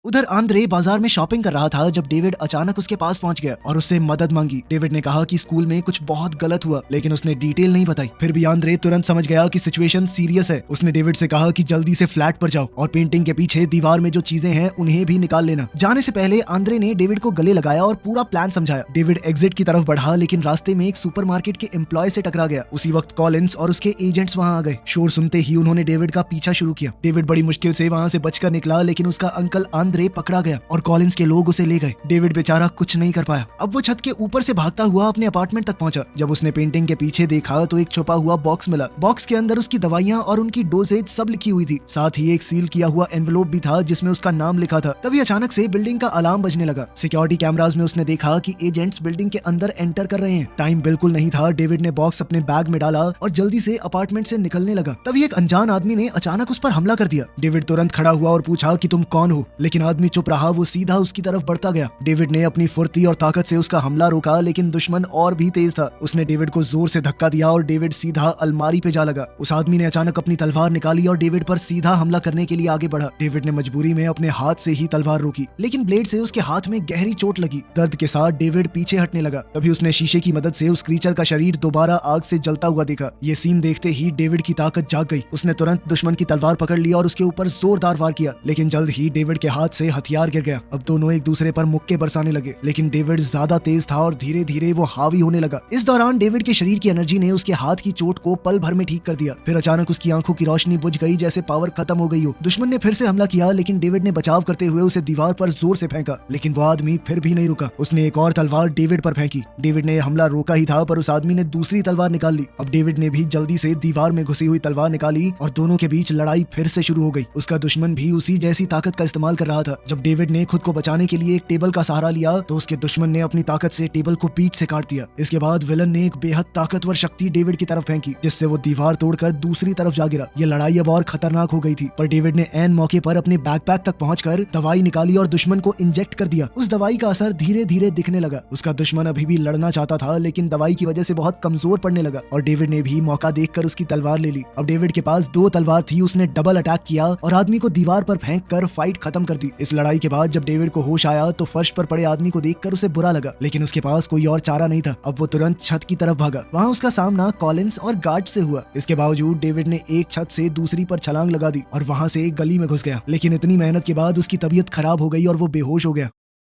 उधर आंद्रे बाजार में शॉपिंग कर रहा था जब डेविड अचानक उसके पास पहुंच गया और उससे मदद मांगी। डेविड ने कहा कि स्कूल में कुछ बहुत गलत हुआ, लेकिन उसने डिटेल नहीं बताई। फिर भी आंद्रे तुरंत समझ गया कि सिचुएशन सीरियस है। उसने डेविड से कहा कि जल्दी से फ्लैट पर जाओ और पेंटिंग के पीछे दीवार में जो चीजें हैं उन्हें भी निकाल लेना। जाने से पहले आंद्रे ने डेविड को गले लगाया और पूरा प्लान समझाया। डेविड एग्जिट की तरफ बढ़ा, लेकिन रास्ते में एक सुपरमार्केट के एम्प्लॉय से टकरा गया। उसी वक्त कॉलिंस और उसके एजेंट्स वहां आ गए। शोर सुनते ही उन्होंने डेविड का पीछा शुरू किया। डेविड बड़ी मुश्किल से वहां से बचकर निकला, लेकिन उसका अंकल आंद्रे पकड़ा गया और कॉलिंस के लोग उसे ले गए। डेविड बेचारा कुछ नहीं कर पाया। अब वो छत के ऊपर से भागता हुआ अपने अपार्टमेंट तक पहुंचा। जब उसने पेंटिंग के पीछे देखा तो एक छुपा हुआ बॉक्स मिला। बॉक्स के अंदर उसकी दवाइयां और उनकी डोजेज सब लिखी हुई थी। साथ ही एक सील किया हुआ एनवेलोप भी था जिसमें उसका नाम लिखा था। तभी अचानक से बिल्डिंग का अलार्म बजने लगा। सिक्योरिटी कैमरास में उसने देखा कि एजेंट्स बिल्डिंग के अंदर एंटर कर रहे हैं। टाइम बिल्कुल नहीं था। डेविड ने बॉक्स अपने बैग में डाला और जल्दी से अपार्टमेंट से निकलने लगा। तभी एक अनजान आदमी ने अचानक उस पर हमला कर दिया। डेविड तुरंत खड़ा हुआ और पूछा कि तुम कौन हो, लेकिन आदमी चुप रहा। वो सीधा उसकी तरफ बढ़ता गया। डेविड ने अपनी फुर्ती और ताकत से उसका हमला रोका, लेकिन दुश्मन और भी तेज था। उसने डेविड को जोर से धक्का दिया और डेविड सीधा अलमारी पे जा लगा। उस आदमी ने अचानक अपनी तलवार निकाली और डेविड पर सीधा हमला करने के लिए आगे बढ़ा। डेविड ने मजबूरी में अपने हाथ से ही तलवार रोकी, लेकिन ब्लेड से उसके हाथ में गहरी चोट लगी। दर्द के साथ डेविड पीछे हटने लगा। तभी उसने शीशे की मदद से उस क्रीचर का शरीर दोबारा आग से जलता हुआ देखा। ये सीन देखते ही डेविड की ताकत जाग गई। उसने तुरंत दुश्मन की तलवार पकड़ ली और उसके ऊपर जोरदार वार किया, लेकिन जल्द ही डेविड के हाथ से हथियार गिर गया। अब दोनों एक दूसरे पर मुक्के बरसाने लगे, लेकिन डेविड ज्यादा तेज था और धीरे धीरे वो हावी होने लगा। इस दौरान डेविड के शरीर की एनर्जी ने उसके हाथ की चोट को पल भर में ठीक कर दिया। फिर अचानक उसकी आंखों की रोशनी बुझ गई, जैसे पावर खत्म हो गई हो। दुश्मन ने फिर से हमला किया, लेकिन डेविड ने बचाव करते हुए उसे दीवार पर जोर से फेंका, लेकिन वो आदमी फिर भी नहीं रुका। उसने एक और तलवार डेविड पर फेंकी। डेविड ने हमला रोका ही था, पर उस आदमी ने दूसरी तलवार निकाल ली। अब डेविड ने भी जल्दी से दीवार में घुसी हुई तलवार निकाली और दोनों के बीच लड़ाई फिर से शुरू हो गई। उसका दुश्मन भी उसी जैसी ताकत का इस्तेमाल कर रहा था। जब डेविड ने खुद को बचाने के लिए एक टेबल का सहारा लिया तो उसके दुश्मन ने अपनी ताकत से टेबल को बीच से काट दिया। इसके बाद विलन ने एक बेहद ताकतवर शक्ति डेविड की तरफ फेंकी, जिससे वो दीवार तोड़कर दूसरी तरफ जा गिरा। ये लड़ाई अब और खतरनाक हो गई थी, पर डेविड ने ऐन मौके पर अपने बैकपैक तक पहुंचकर दवाई निकाली और दुश्मन को इंजेक्ट कर दिया। उस दवाई का असर धीरे धीरे दिखने लगा। उसका दुश्मन अभी भी लड़ना चाहता था, लेकिन दवाई की वजह से बहुत कमजोर पड़ने लगा और डेविड ने भी मौका देखकर उसकी तलवार ले ली। अब डेविड के पास 2 तलवार थी। उसने डबल अटैक किया और आदमी को दीवार पर फेंक कर फाइट खत्म कर दी। थी। इस लड़ाई के बाद जब डेविड को होश आया तो फर्श पर पड़े आदमी को देखकर उसे बुरा लगा, लेकिन उसके पास कोई और चारा नहीं था। अब वो तुरंत छत की तरफ भागा। वहाँ उसका सामना कॉलिंस और गार्ड से हुआ। इसके बावजूद डेविड ने एक छत से दूसरी पर छलांग लगा दी और वहाँ से एक गली में घुस गया, लेकिन इतनी मेहनत के बाद उसकी तबीयत खराब हो गई और वो बेहोश हो गया।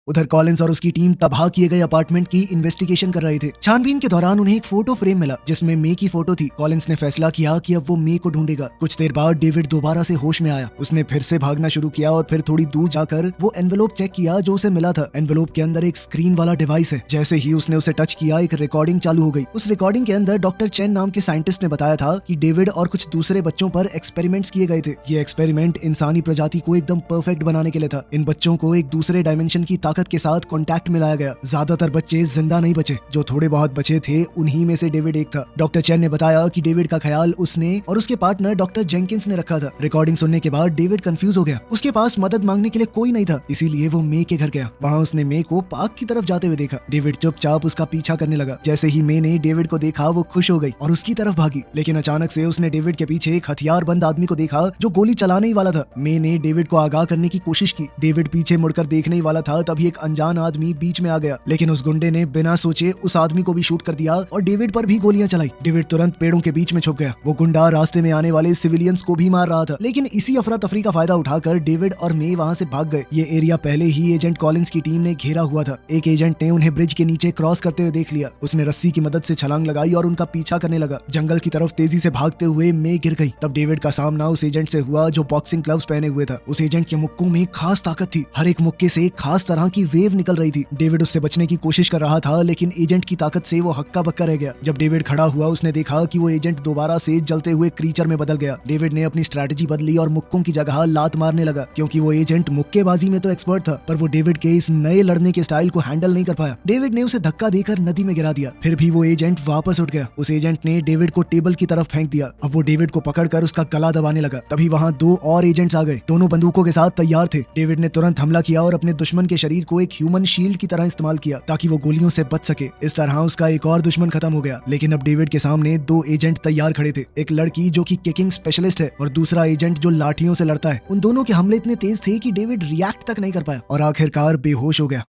उधर कॉलिंस और उसकी टीम तबाह किए गए अपार्टमेंट की इन्वेस्टिगेशन कर रहे थे। छानबीन के दौरान उन्हें एक फोटो फ्रेम मिला जिसमें मे की फोटो थी। कॉलिंस ने फैसला किया कि अब वो मे को ढूंढेगा। कुछ देर बाद डेविड दोबारा से होश में आया। उसने फिर से भागना शुरू किया और फिर थोड़ी दूर जाकर वो एनवेलोप चेक किया जो उसे मिला था। एनवेलोप के अंदर एक स्क्रीन वाला डिवाइस है। जैसे ही उसने उसे टच किया एक रिकॉर्डिंग चालू हो गई। उस रिकॉर्डिंग के अंदर डॉक्टर चेन नाम के साइंटिस्ट ने बताया था कि डेविड और कुछ दूसरे बच्चों पर एक्सपेरिमेंट्स किए गए थे। ये एक्सपेरिमेंट इंसानी प्रजाति को एकदम परफेक्ट बनाने के लिए था। इन बच्चों को एक दूसरे डायमेंशन की ताकत के साथ कॉन्टैक्ट मिलाया गया। ज्यादातर बच्चे जिंदा नहीं बचे, जो थोड़े बहुत बचे थे उन्हीं में से डेविड एक था। डॉक्टर चेन ने बताया कि डेविड का ख्याल उसने और उसके पार्टनर डॉक्टर जेंकिंस ने रखा था। रिकॉर्डिंग सुनने के बाद डेविड कंफ्यूज हो गया। उसके पास मदद मांगने के लिए कोई नहीं था, इसीलिए वो मे के घर गया। वहाँ उसने मे को पार्क की तरफ जाते हुए देखा। डेविड चुपचाप उसका पीछा करने लगा। जैसे ही मे ने डेविड को देखा वो खुश हो गई और उसकी तरफ भागी, लेकिन अचानक से उसने डेविड के पीछे एक हथियारबंद आदमी को देखा जो गोली चलाने ही वाला था। मे ने डेविड को आगाह करने की कोशिश की। डेविड पीछे मुड़कर देखने ही वाला था, तभी एक अनजान आदमी बीच में आ गया, लेकिन उस गुंडे ने बिना सोचे उस आदमी को भी शूट कर दिया और डेविड पर भी गोलियां चलाई। डेविड तुरंत पेड़ों के बीच में छुप गया। वो गुंडा रास्ते में आने वाले सिविलियंस को भी मार रहा था, लेकिन इसी अफरा तफरी का फायदा उठाकर डेविड और मे वहां से भाग गए। ये एरिया पहले ही एजेंट कॉलिंस की टीम ने घेरा हुआ था। एक एजेंट ने उन्हें ब्रिज के नीचे क्रॉस करते हुए देख लिया। उसने रस्सी की मदद से छलांग लगाई और उनका पीछा करने लगा। जंगल की तरफ तेजी से भागते हुए मे गिर गई। तब डेविड का सामना उस एजेंट से हुआ जो बॉक्सिंग ग्लव्स पहने हुए था। उस एजेंट के मुक्कों में खास ताकत थी। हर एक मुक्के से एक खास तरह की वेव निकल रही थी। डेविड उससे बचने की कोशिश कर रहा था, लेकिन एजेंट की ताकत से वो हक्का बक्का रह गया। जब डेविड खड़ा हुआ उसने देखा कि वो एजेंट दोबारा से जलते हुए क्रीचर में बदल गया। डेविड ने अपनी स्ट्रैटेजी बदली और मुक्कों की जगह लात मारने लगा, क्योंकि वो एजेंट मुक्केबाजी में तो एक्सपर्ट था, पर वो डेविड के इस नए लड़ने के स्टाइल को हैंडल नहीं कर पाया। डेविड ने उसे धक्का देकर नदी में गिरा दिया। फिर भी वो एजेंट वापस उठ गया। उस एजेंट ने डेविड को टेबल की तरफ फेंक दिया। अब वो डेविड को पकड़कर उसका गला दबाने लगा। तभी वहाँ दो और एजेंट्स आ गए। दोनों बंदूकों के साथ तैयार थे। डेविड ने तुरंत हमला किया और अपने दुश्मन के शरीर को एक ह्यूमन शील्ड की तरह इस्तेमाल किया ताकि वो गोलियों से बच सके। इस तरह उसका एक और दुश्मन खत्म हो गया। लेकिन अब डेविड के सामने दो एजेंट तैयार खड़े थे। एक लड़की जो कि किकिंग स्पेशलिस्ट है और दूसरा एजेंट जो लाठियों से लड़ता है। उन दोनों के हमले इतने तेज थे कि डेविड रिएक्ट तक नहीं कर पाया और आखिरकार बेहोश हो गया।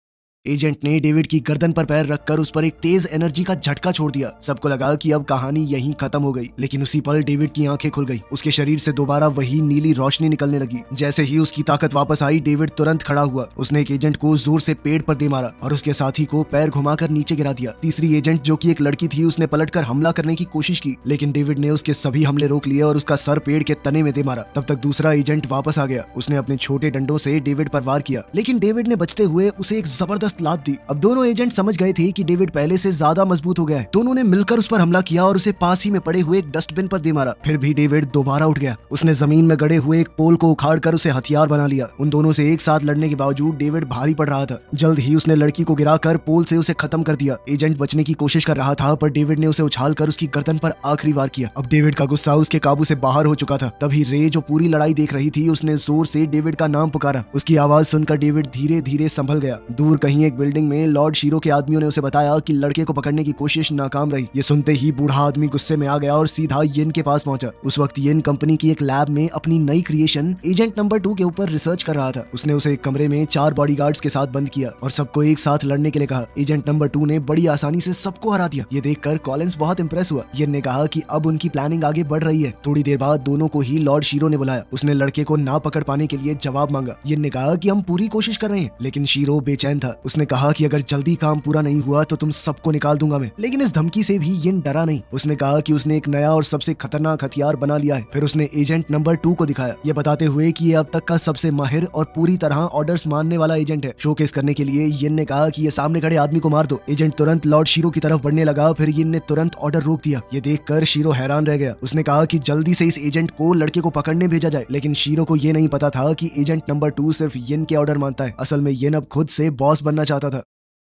एजेंट ने डेविड की गर्दन पर पैर रखकर उस पर एक तेज एनर्जी का झटका छोड़ दिया। सबको लगा कि अब कहानी यहीं खत्म हो गई, लेकिन उसी पल डेविड की आंखें खुल गई। उसके शरीर से दोबारा वही नीली रोशनी निकलने लगी। जैसे ही उसकी ताकत वापस आई, डेविड तुरंत खड़ा हुआ। उसने एक एजेंट को जोर से पेड़ पर दे मारा और उसके साथी को पैर घुमाकर नीचे गिरा दिया। तीसरी एजेंट जो कि एक लड़की थी, उसने पलटकर हमला करने की कोशिश की, लेकिन डेविड ने उसके सभी हमले रोक लिए और उसका सर पेड़ के तने में दे मारा। तब तक दूसरा एजेंट वापस आ गया। उसने अपने छोटे डंडों से डेविड पर वार किया, लेकिन डेविड ने बचते हुए उसे एक जबरदस्त लात दी। अब दोनों एजेंट समझ गए थे कि डेविड पहले से ज्यादा मजबूत हो गया है। दोनों ने मिलकर उस पर हमला किया और उसे पास ही में पड़े हुए एक डस्टबिन पर दे मारा। फिर भी डेविड दोबारा उठ गया। उसने जमीन में गड़े हुए एक पोल को उखाड़कर उसे हथियार बना लिया। उन दोनों से एक साथ लड़ने के बावजूद डेविड भारी पड़ रहा था। जल्द ही उसने लड़की को गिराकर पोल से उसे खत्म कर दिया। एजेंट बचने की कोशिश कर रहा था, पर डेविड ने उसे उछालकर उसकी गर्दन पर आखिरी वार किया। अब डेविड का गुस्सा उसके काबू से बाहर हो चुका था। तभी रे, जो पूरी लड़ाई देख रही थी, उसने जोर से डेविड का नाम पुकारा। उसकी आवाज सुनकर डेविड धीरे धीरे संभल गया। दूर कहीं एक बिल्डिंग में लॉर्ड शीरो के आदमियों ने उसे बताया कि लड़के को पकड़ने की कोशिश नाकाम रही। ये सुनते ही बूढ़ा आदमी गुस्से में आ गया और सीधा येन के पास पहुंचा। उस वक्त येन कंपनी की एक लैब में अपनी नई क्रिएशन एजेंट नंबर 2 के ऊपर रिसर्च कर रहा था। उसने उसे एक कमरे में 4 बॉडीगार्ड्स के साथ बंद किया और सबको एक साथ लड़ने के लिए कहा। एजेंट नंबर 2 ने बड़ी आसानी से सबको हरा दिया। ये देखकर कॉलिंस बहुत इंप्रेस हुआ। येन ने कहा कि अब उनकी प्लानिंग आगे बढ़ रही है। थोड़ी देर बाद दोनों को ही लॉर्ड शीरो ने बुलाया। उसने लड़के को ना पकड़ पाने के लिए जवाब मांगा। येन ने कहा कि हम पूरी कोशिश कर रहे हैं, लेकिन शीरो बेचैन था। उसने कहा कि अगर जल्दी काम पूरा नहीं हुआ तो तुम सबको निकाल दूंगा मैं। लेकिन इस धमकी से भी येन डरा नहीं। उसने कहा कि उसने एक नया और सबसे खतरनाक हथियार बना लिया है। फिर उसने एजेंट नंबर 2 को दिखाया, ये बताते हुए कि ये अब तक का सबसे माहिर और पूरी तरह ऑर्डर्स मानने वाला एजेंट है। शोकेस करने के लिए येन ने कहा कि ये सामने खड़े आदमी को मार दो। एजेंट तुरंत लॉर्ड शीरो की तरफ बढ़ने लगा। फिर येन ने तुरंत ऑर्डर रोक दिया। ये देखकर शीरो हैरान रह गया। उसने कहा कि जल्दी से इस एजेंट को लड़के को पकड़ने भेजा जाए, लेकिन शीरो को ये नहीं पता था कि एजेंट नंबर 2 सिर्फ येन के ऑर्डर मानता है। असल में येन अब खुद से बॉस बनना चाहता था।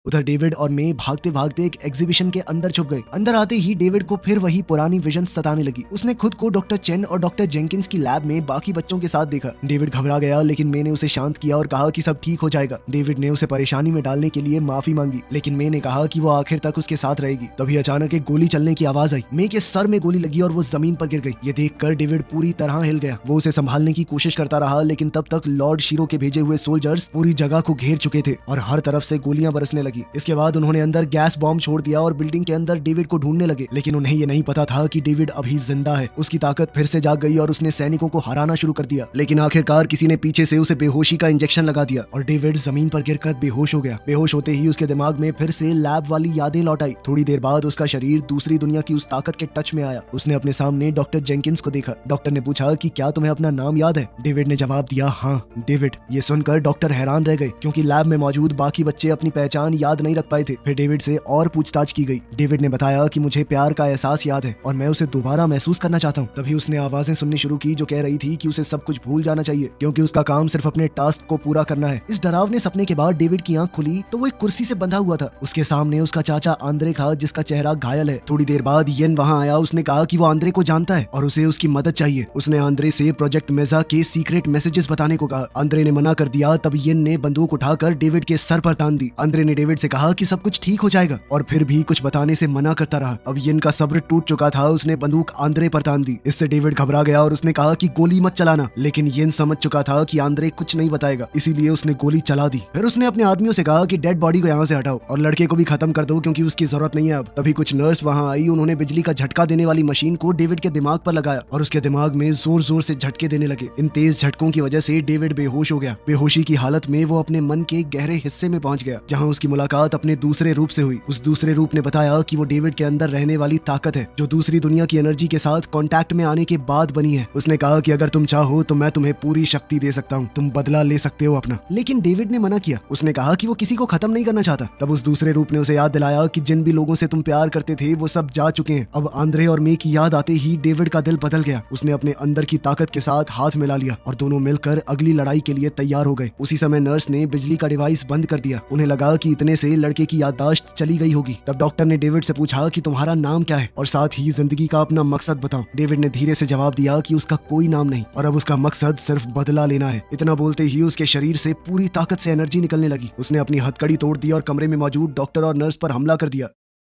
उधर डेविड और मे भागते भागते एक एग्जीबिशन के अंदर छुप गए। अंदर आते ही डेविड को फिर वही पुरानी विजन सताने लगी। उसने खुद को डॉक्टर चेन और डॉक्टर जेंकिंस की लैब में बाकी बच्चों के साथ देखा। डेविड घबरा गया, लेकिन मे ने उसे शांत किया और कहा कि सब ठीक हो जाएगा। डेविड ने उसे परेशानी में डालने के लिए माफी मांगी, लेकिन मे ने कहा कि वो आखिर तक उसके साथ रहेगी। तभी अचानक एक गोली चलने की आवाज आई। मे के सर में गोली लगी और वो जमीन पर गिर गई। ये देखकर डेविड पूरी तरह हिल गया। वो उसे संभालने की कोशिश करता रहा, लेकिन तब तक लॉर्ड शीरो के भेजे हुए सोल्जर्स पूरी जगह को घेर चुके थे और हर तरफ से गोलियां बरसने लगी। इसके बाद उन्होंने अंदर गैस बॉम्ब छोड़ दिया और बिल्डिंग के अंदर डेविड को ढूंढने लगे, लेकिन उन्हें ये नहीं पता था कि डेविड अभी जिंदा है। उसकी ताकत फिर से जाग गई और उसने सैनिकों को हराना शुरू कर दिया। लेकिन आखिरकार किसी ने पीछे से उसे बेहोशी का इंजेक्शन लगा दिया और डेविड जमीन पर गिरकर बेहोश हो गया। बेहोश होते ही उसके दिमाग में फिर से लैब वाली यादें लौट आई। थोड़ी देर बाद उसका शरीर दूसरी दुनिया की उस ताकत के टच में आया। उसने अपने सामने डॉक्टर जेंकिंस को देखा। डॉक्टर ने पूछा कि क्या तुम्हें अपना नाम याद है? डेविड ने जवाब दिया, हाँ डेविड। ये सुनकर डॉक्टर हैरान रह गए, क्योंकि लैब में मौजूद बाकी बच्चे अपनी पहचान याद नहीं रख पाए थे। फिर डेविड से और पूछताछ की गई। डेविड ने बताया कि मुझे प्यार का एहसास याद है और मैं उसे दोबारा महसूस करना चाहता हूँ। तभी उसने आवाजें सुननी शुरू की जो कह रही थी कि उसे सब कुछ भूल जाना चाहिए, क्योंकि उसका काम सिर्फ अपने टास्क को पूरा करना है। इस डरावने सपने के बाद डेविड की आंख खुली तो वो एक कुर्सी से बंधा हुआ था। उसके सामने उसका चाचा आंद्रे था, जिसका चेहरा घायल है। थोड़ी देर बाद येन वहाँ आया। उसने कहा कि वो आंद्रे को जानता है और उसे उसकी मदद चाहिए। उसने आंद्रे से प्रोजेक्ट मेजा के सीक्रेट मैसेजेस बताने को कहा। आंद्रे ने मना कर दिया। तब येन ने बंदूक उठाकर डेविड के सर पर तान दी। आंद्रे ने डेविड से कहा कि सब कुछ ठीक हो जाएगा, और फिर भी कुछ बताने से मना करता रहा। अब येन का सब्र टूट चुका था। उसने बंदूक आंद्रे पर तान दी। इससे डेविड घबरा गया और उसने कहा कि गोली मत चलाना, लेकिन येन समझ चुका था कि आंद्रे कुछ नहीं बताएगा, इसीलिए उसने गोली चला दी। फिर उसने अपने आदमियों से कहा कि डेड बॉडी को यहाँ से हटाओ और लड़के को भी खत्म कर दो, क्योंकि उसकी जरूरत नहीं है अब। तभी कुछ नर्स वहाँ आई। उन्होंने बिजली का झटका देने वाली मशीन को डेविड के दिमाग पर लगाया और उसके दिमाग में जोर जोर से झटके देने लगे। इन तेज झटकों की वजह से डेविड बेहोश हो गया। बेहोशी की हालत में वो अपने मन के गहरे हिस्से में पहुंच गया, जहाँ उसकी मुलाकात अपने दूसरे रूप से हुई। उस दूसरे रूप ने बताया कि वो डेविड के अंदर रहने वाली ताकत है, जो दूसरी दुनिया की एनर्जी के साथ कांटेक्ट में आने के बाद बनी है। उसने कहा कि अगर तुम चाहो तो मैं तुम्हें पूरी शक्ति दे सकता हूँ, तुम बदला ले सकते हो अपना। लेकिन डेविड ने मना किया। उसने कहा कि वो किसी को खत्म नहीं करना चाहता। तब उस दूसरे रूप ने उसे याद दिलाया कि जिन भी लोगों से तुम प्यार करते थे वो सब जा चुके हैं। अब आंद्रे और मे की याद आते ही डेविड का दिल बदल गया। उसने अपने अंदर की ताकत के साथ हाथ मिला लिया और दोनों मिलकर अगली लड़ाई के लिए तैयार हो गए। उसी समय नर्स ने बिजली का डिवाइस बंद कर दिया। उन्हें लगा कि इतने से लड़के की याददाश्त चली गई होगी। तब डॉक्टर ने डेविड से पूछा कि तुम्हारा नाम क्या है और साथ ही जिंदगी का अपना मकसद बताओ। डेविड ने धीरे से जवाब दिया कि उसका कोई नाम नहीं और अब उसका मकसद सिर्फ बदला लेना है। इतना बोलते ही उसके शरीर से पूरी ताकत से एनर्जी निकलने लगी। उसने अपनी हथकड़ी तोड़ दी और कमरे में मौजूद डॉक्टर और नर्स पर हमला कर दिया।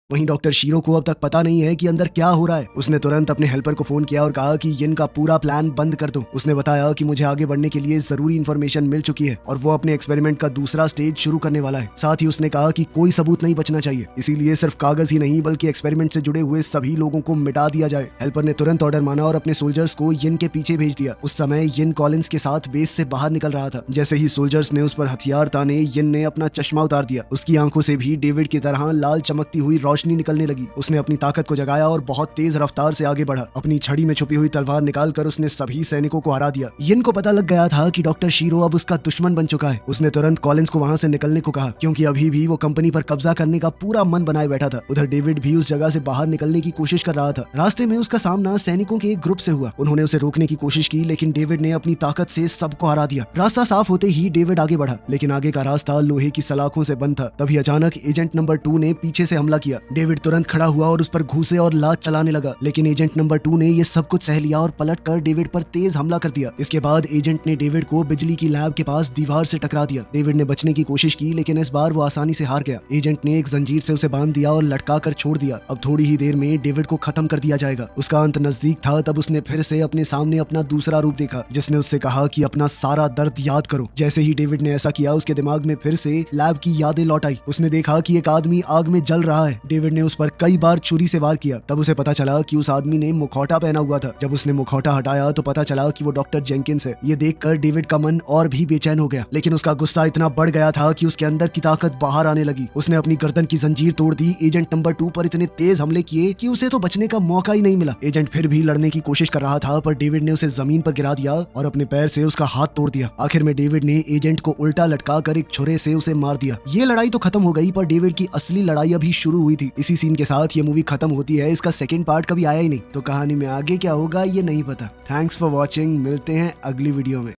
वहीं डॉक्टर शीरो को अब तक पता नहीं है कि अंदर क्या हो रहा है। उसने तुरंत अपने हेल्पर को फोन किया और कहा कि येन का पूरा प्लान बंद कर दो। उसने बताया कि मुझे आगे बढ़ने के लिए जरूरी इंफॉर्मेशन मिल चुकी है और वो अपने एक्सपेरिमेंट का दूसरा स्टेज शुरू करने वाला है। साथ ही उसने कहा कि कोई सबूत नहीं बचना चाहिए, इसीलिए सिर्फ कागज ही नहीं बल्कि एक्सपेरिमेंट से जुड़े हुए सभी लोगों को मिटा दिया जाए। हेल्पर ने तुरंत ऑर्डर माना और अपने सोल्जर्स को येन के पीछे भेज दिया। उस समय येन कॉलिंस के साथ बेस से बाहर निकल रहा था। जैसे ही सोल्जर्स ने उस पर हथियार ताने, येन ने अपना चश्मा उतार दिया। उसकी आंखों से भी डेविड की तरह लाल चमकती हुई रोशनी निकलने लगी। उसने अपनी ताकत को जगाया और बहुत तेज रफ्तार से आगे बढ़ा। अपनी छड़ी में छुपी हुई तलवार निकालकर उसने सभी सैनिकों को हरा दिया। येन को पता लग गया था कि डॉक्टर शीरो अब उसका दुश्मन बन चुका है। उसने तुरंत कॉलिंस को वहां से निकलने को कहा, क्योंकि अभी भी वो कंपनी पर कब्जा करने का पूरा मन बनाए बैठा था। उधर डेविड भी उस जगह से बाहर निकलने की कोशिश कर रहा था। रास्ते में उसका सामना सैनिकों के एक ग्रुप से हुआ। उन्होंने उसे रोकने की कोशिश की, लेकिन डेविड ने अपनी ताकत से सबको हरा दिया। रास्ता साफ होते ही डेविड आगे बढ़ा, लेकिन आगे का रास्ता लोहे की सलाखों से बंद था। तभी अचानक एजेंट नंबर 2 ने पीछे से हमला किया। डेविड तुरंत खड़ा हुआ और उस पर घूसे और लात चलाने लगा, लेकिन एजेंट नंबर 2 ने ये सब कुछ सह लिया और पलटकर डेविड पर तेज हमला कर दिया। इसके बाद एजेंट ने डेविड को बिजली की लैब के पास दीवार से टकरा दिया। डेविड ने बचने की कोशिश की, लेकिन इस बार वो आसानी से हार गया। एजेंट ने एक जंजीर से उसे बांध दिया और लटका कर छोड़ दिया। अब थोड़ी ही देर में डेविड को खत्म कर दिया जाएगा। उसका अंत नजदीक था। तब उसने फिर से अपने सामने अपना दूसरा रूप देखा, जिसने उससे कहा कि अपना सारा दर्द याद करो। जैसे ही डेविड ने ऐसा किया, उसके दिमाग में फिर से लैब की यादें लौट आई। उसने देखा कि एक आदमी आग में जल रहा है। डेविड ने उस पर कई बार छुरी से वार किया। तब उसे पता चला कि उस आदमी ने मुखौटा पहना हुआ था। जब उसने मुखौटा हटाया तो पता चला कि वो डॉक्टर जेंकिंस है। ये देखकर डेविड का मन और भी बेचैन हो गया, लेकिन उसका गुस्सा इतना बढ़ गया था कि उसके अंदर की ताकत बाहर आने लगी। उसने अपनी गर्दन की जंजीर तोड़ दी। एजेंट नंबर 2 पर इतने तेज हमले किए कि उसे तो बचने का मौका ही नहीं मिला। एजेंट फिर भी लड़ने की कोशिश कर रहा था, पर डेविड ने उसे जमीन पर गिरा दिया और अपने पैर से उसका हाथ तोड़ दिया। आखिर में डेविड ने एजेंट को उल्टा लटका कर एक छुरे से उसे मार दिया। ये लड़ाई तो खत्म हो गई, पर डेविड की असली लड़ाई अभी शुरू हुई थी। इसी सीन के साथ ये मूवी खत्म होती है। इसका सेकंड पार्ट कभी आया ही नहीं, तो कहानी में आगे क्या होगा ये नहीं पता। Thanks for watching. मिलते हैं अगली वीडियो में।